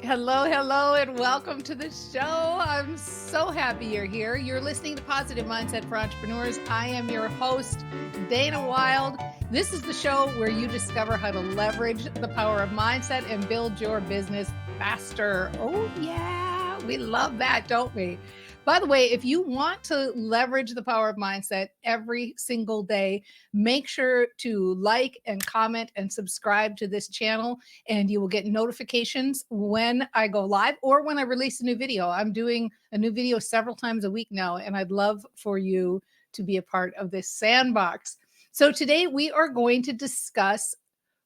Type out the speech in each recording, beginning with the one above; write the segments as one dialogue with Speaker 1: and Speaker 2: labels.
Speaker 1: Hello, hello, and welcome to the show. I'm so happy you're here. You're listening to Positive Mindset for Entrepreneurs. I am your host, Dana Wilde. This is the show where you discover how to leverage the power of mindset and build your business faster. Oh, yeah, we love that, don't we? By the way, if you want to leverage the power of mindset every single day, make sure to like and comment and subscribe to this channel, and you will get notifications when I go live or when I release a new video. I'm doing a new video several times a week now, and I'd love for you to be a part of this sandbox. So today we are going to discuss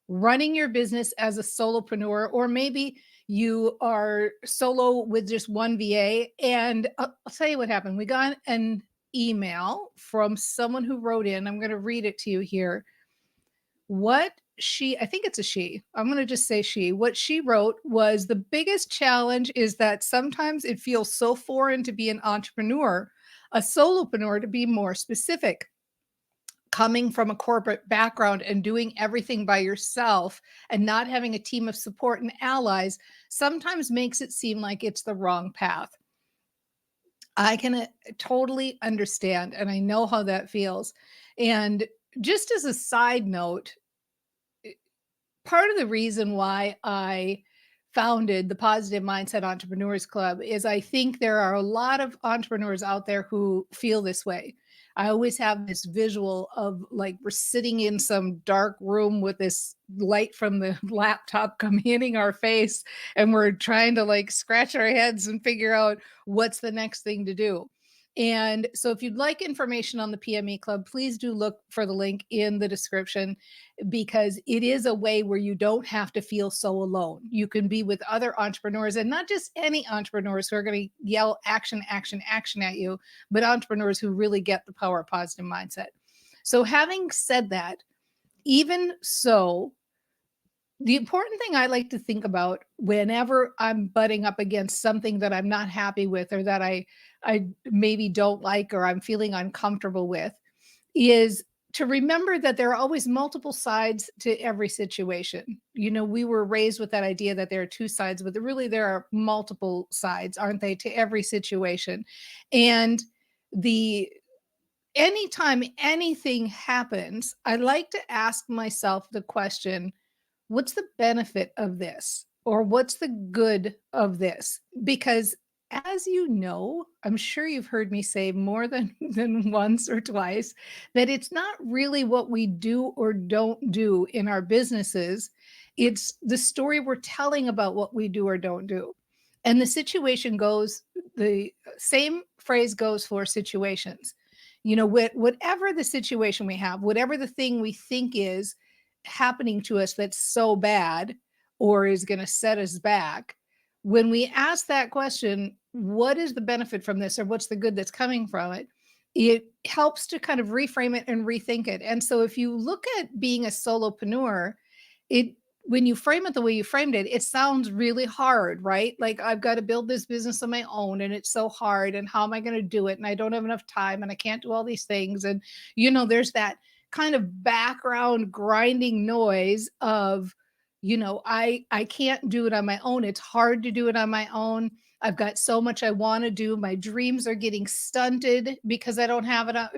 Speaker 1: running your business as a solopreneur, or maybe you are solo with just one VA. And I'll tell you what happened. We got an email from someone who wrote in. I'm going to read it to you here. I think it's a she. I'm going to just say she. What she wrote was, the biggest challenge is that sometimes it feels so foreign to be an entrepreneur, a solopreneur to be more specific. Coming from a corporate background and doing everything by yourself and not having a team of support and allies sometimes makes it seem like it's the wrong path. I can totally understand, and I know how that feels. And just as a side note, part of the reason why I founded the Positive Mindset Entrepreneurs Club is I think there are a lot of entrepreneurs out there who feel this way. I always have this visual of, like, we're sitting in some dark room with this light from the laptop hitting our face, and we're trying to, like, scratch our heads and figure out what's the next thing to do. And so if you'd like information on the PME Club, please do look for the link in the description, because it is a way where you don't have to feel so alone. You can be with other entrepreneurs, and not just any entrepreneurs who are going to yell action, action, action at you, but entrepreneurs who really get the power of positive mindset. So having said that, even so, the important thing I like to think about whenever I'm butting up against something that I'm not happy with, or that I maybe don't like, or I'm feeling uncomfortable with, is to remember that there are always multiple sides to every situation. You know, we were raised with that idea that there are two sides, but really there are multiple sides, aren't they, to every situation. And anytime anything happens, I like to ask myself the question, what's the benefit of this? Or what's the good of this? Because, as you know, I'm sure you've heard me say more than once or twice, that it's not really what we do or don't do in our businesses. It's the story we're telling about what we do or don't do. And the same phrase goes for situations. You know, whatever the situation we have, whatever the thing we think is happening to us that's so bad or is going to set us back, when we ask that question, what is the benefit from this, or what's the good that's coming from it, it helps to kind of reframe it and rethink it. And so if you look at being a solopreneur, when you frame it the way you framed it, it sounds really hard, right? Like, I've got to build this business on my own, and it's so hard, and how am I going to do it? And I don't have enough time, and I can't do all these things. And, there's that kind of background grinding noise of, I can't do it on my own. It's hard to do it on my own. I've got so much I want to do. My dreams are getting stunted because I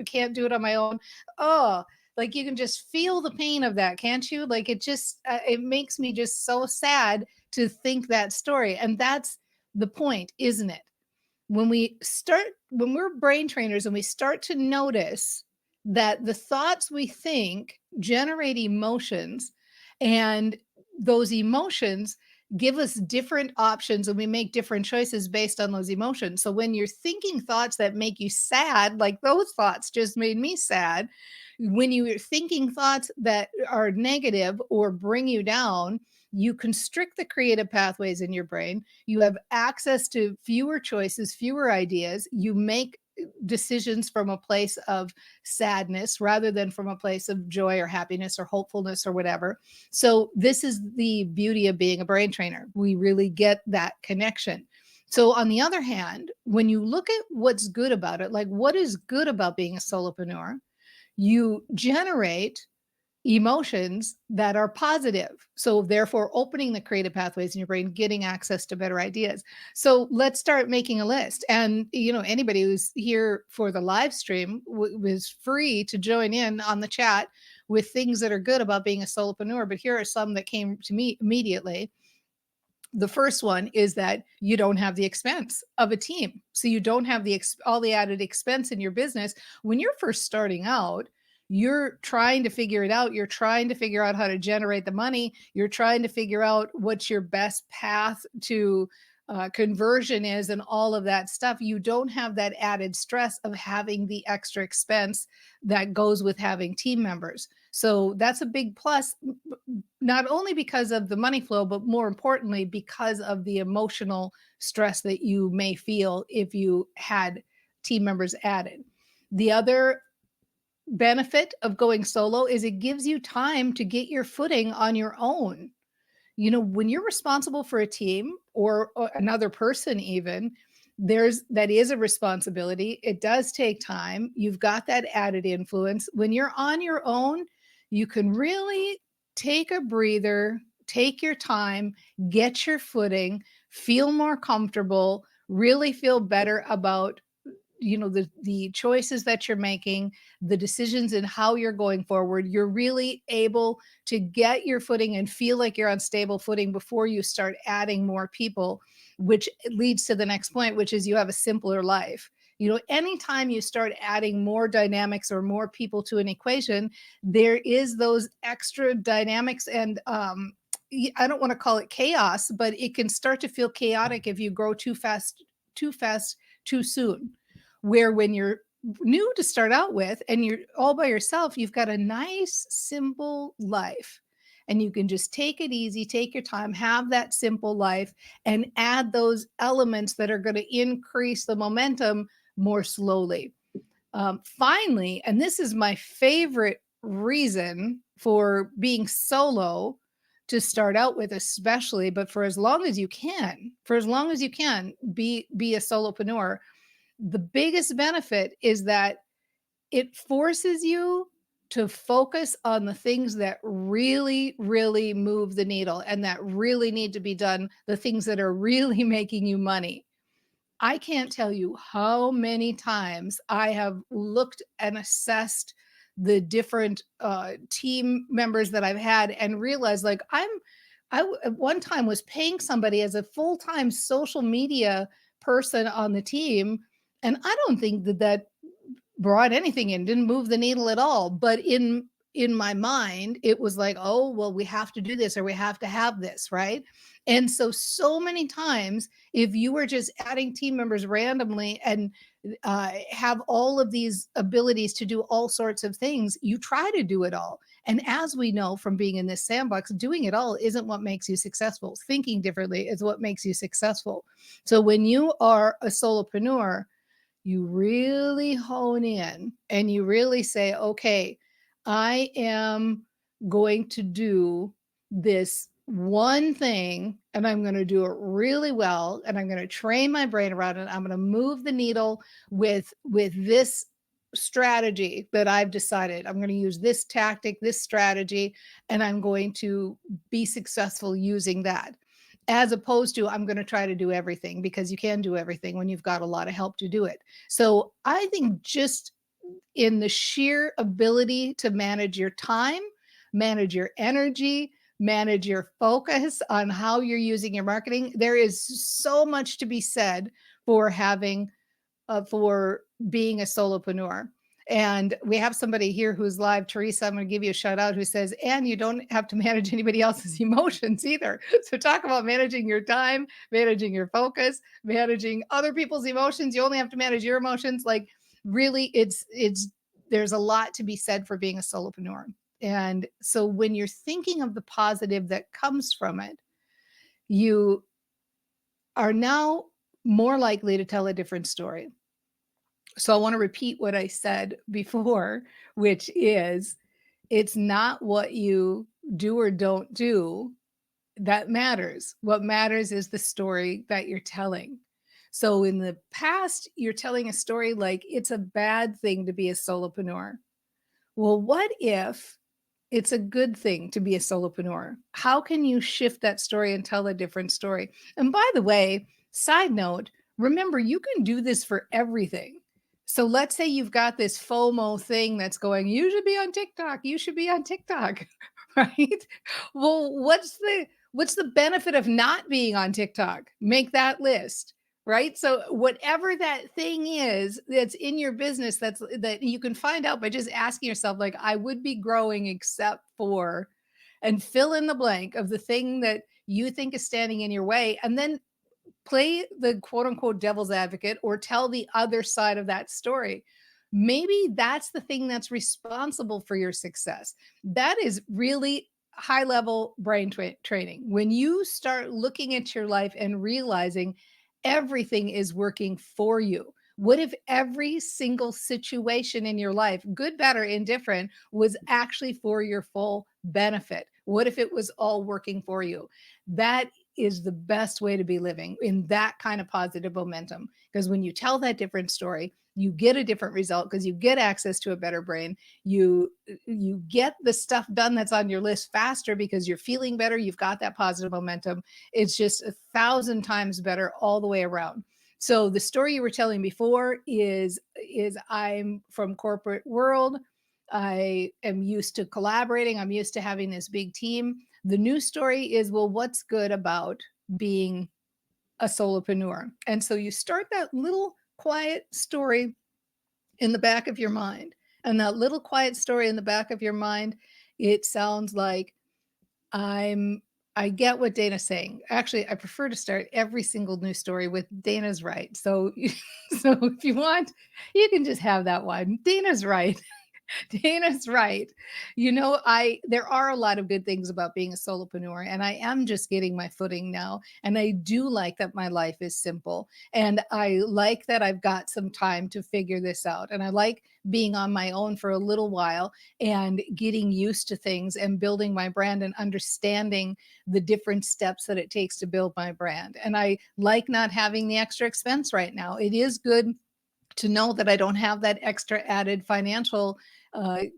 Speaker 1: can't do it on my own. Oh, like, you can just feel the pain of that, can't you? Like, it makes me just so sad to think that story. And that's the point, isn't it? When we're brain trainers and we start to notice that the thoughts we think generate emotions, and those emotions give us different options, and we make different choices based on those emotions. So when you're thinking thoughts that make you sad, like those thoughts just made me sad, when you're thinking thoughts that are negative or bring you down, you constrict the creative pathways in your brain. You have access to fewer choices, fewer ideas. You make decisions from a place of sadness rather than from a place of joy or happiness or hopefulness or whatever. So this is the beauty of being a brain trainer. We really get that connection. So on the other hand, when you look at what's good about it, like, what is good about being a solopreneur, you generate emotions that are positive. So therefore opening the creative pathways in your brain, getting access to better ideas. So let's start making a list. And anybody who's here for the live stream was free to join in on the chat with things that are good about being a solopreneur. But here are some that came to me immediately. The first one is that you don't have the expense of a team. So you don't have all the added expense in your business. When you're first starting out, you're trying to figure it out. You're trying to figure out how to generate the money. You're trying to figure out what's your best path to conversion is and all of that stuff. You don't have that added stress of having the extra expense that goes with having team members. So that's a big plus, not only because of the money flow, but more importantly, because of the emotional stress that you may feel if you had team members added. The other benefit of going solo is it gives you time to get your footing on your own. When you're responsible for a team or another person, even that is a responsibility. It does take time. You've got that added influence. When you're on your own, you can really take a breather, take your time, get your footing, feel more comfortable, really feel better about the choices that you're making, the decisions and how you're going forward. You're really able to get your footing and feel like you're on stable footing before you start adding more people, which leads to the next point, which is you have a simpler life. Anytime you start adding more dynamics or more people to an equation, there is those extra dynamics and I don't want to call it chaos, but it can start to feel chaotic if you grow too fast, too soon. Where when you're new to start out with and you're all by yourself, you've got a nice, simple life. And you can just take it easy, take your time, have that simple life, and add those elements that are going to increase the momentum more slowly. Finally, and this is my favorite reason for being solo to start out with, especially, but for as long as you can, be a solopreneur. The biggest benefit is that it forces you to focus on the things that really, really move the needle and that really need to be done, the things that are really making you money. I can't tell you how many times I have looked and assessed the different team members that I've had and realized like at one time was paying somebody as a full-time social media person on the team. And I don't think that brought anything in, didn't move the needle at all. But in my mind, it was like, oh, well, we have to do this or we have to have this, right? And so many times, if you were just adding team members randomly and have all of these abilities to do all sorts of things, you try to do it all. And as we know from being in this sandbox, doing it all isn't what makes you successful. Thinking differently is what makes you successful. So when you are a solopreneur, you really hone in and you really say, okay, I am going to do this one thing and I'm going to do it really well and I'm going to train my brain around it. I'm going to move the needle with this strategy that I've decided. I'm going to use this tactic, this strategy, and I'm going to be successful using that. As opposed to, I'm going to try to do everything, because you can do everything when you've got a lot of help to do it. So I think just in the sheer ability to manage your time, manage your energy, manage your focus on how you're using your marketing, there is so much to be said for for being a solopreneur. And we have somebody here who's live, Teresa, I'm going to give you a shout out, who says, and you don't have to manage anybody else's emotions either. So talk about managing your time, managing your focus, managing other people's emotions. You only have to manage your emotions. Like really, there's a lot to be said for being a solopreneur. And so when you're thinking of the positive that comes from it, you are now more likely to tell a different story. So I want to repeat what I said before, which is it's not what you do or don't do that matters. What matters is the story that you're telling. So in the past, you're telling a story like it's a bad thing to be a solopreneur. Well, what if It's a good thing to be a solopreneur. How can you shift that story and tell a different story? And by the way, side note, remember you can do this for everything. So let's say you've got this FOMO thing that's going, you should be on TikTok, you should be on TikTok, right? Well, what's the benefit of not being on TikTok? Make that list, right? So whatever that thing is that's in your business that you can find out by just asking yourself, like, I would be growing except for, and fill in the blank of the thing that you think is standing in your way, and then play the quote unquote devil's advocate or tell the other side of that story. Maybe that's the thing that's responsible for your success. That is really high level brain training. When you start looking at your life and realizing everything is working for you. What if every single situation in your life, good, bad, or indifferent, was actually for your full benefit? What if it was all working for you? That is the best way to be living, in that kind of positive momentum. Because when you tell that different story, you get a different result because you get access to a better brain. You get the stuff done that's on your list faster because you're feeling better. You've got that positive momentum. It's just 1,000 times better all the way around. So the story you were telling before is I'm from corporate world. I am used to collaborating. I'm used to having this big team. The new story is, well, what's good about being a solopreneur? And so you start that little quiet story in the back of your mind. And that little quiet story in the back of your mind, it sounds like, I'm I get what Dana's saying. Actually, I prefer to start every single news story with Dana's right. So so if you want, you can just have that one. Dana's right. Dana's right. I there are a lot of good things about being a solopreneur, and I am just getting my footing now. And I do like that my life is simple. And I like that I've got some time to figure this out. And I like being on my own for a little while and getting used to things and building my brand and understanding the different steps that it takes to build my brand. And I like not having the extra expense right now. It is good to know that I don't have that extra added financial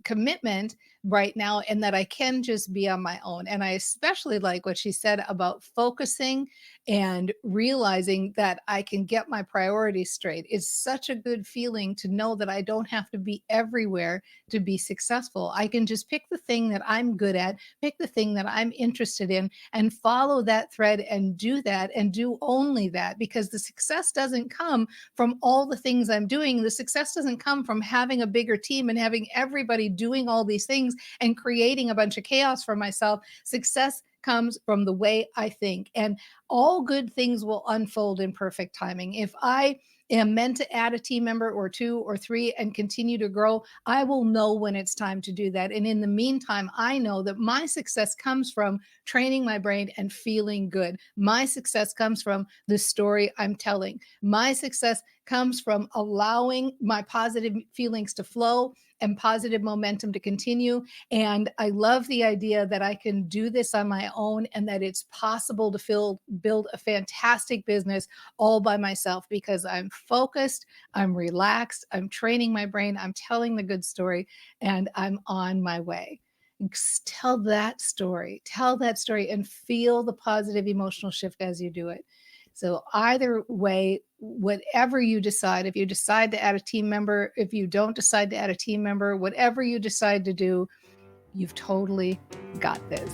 Speaker 1: commitment right now, and that I can just be on my own. And I especially like what she said about focusing and realizing that I can get my priorities straight. It's such a good feeling to know that I don't have to be everywhere to be successful. I can just pick the thing that I'm good at, pick the thing that I'm interested in, and follow that thread and do only that, because the success doesn't come from all the things I'm doing. The success doesn't come from having a bigger team and having everybody doing all these things and creating a bunch of chaos for myself. Success comes from the way I think, and all good things will unfold in perfect timing. If I am meant to add a team member or two or three and continue to grow, I will know when it's time to do that. And in the meantime, I know that my success comes from training my brain and feeling good. My success comes from the story I'm telling. My success comes from allowing my positive feelings to flow and positive momentum to continue. And I love the idea that I can do this on my own and that it's possible to build a fantastic business all by myself, because I'm focused, I'm relaxed, I'm training my brain, I'm telling the good story, and I'm on my way. Tell that story and feel the positive emotional shift as you do it. So either way, whatever you decide, if you decide to add a team member, if you don't decide to add a team member, whatever you decide to do, you've totally got this.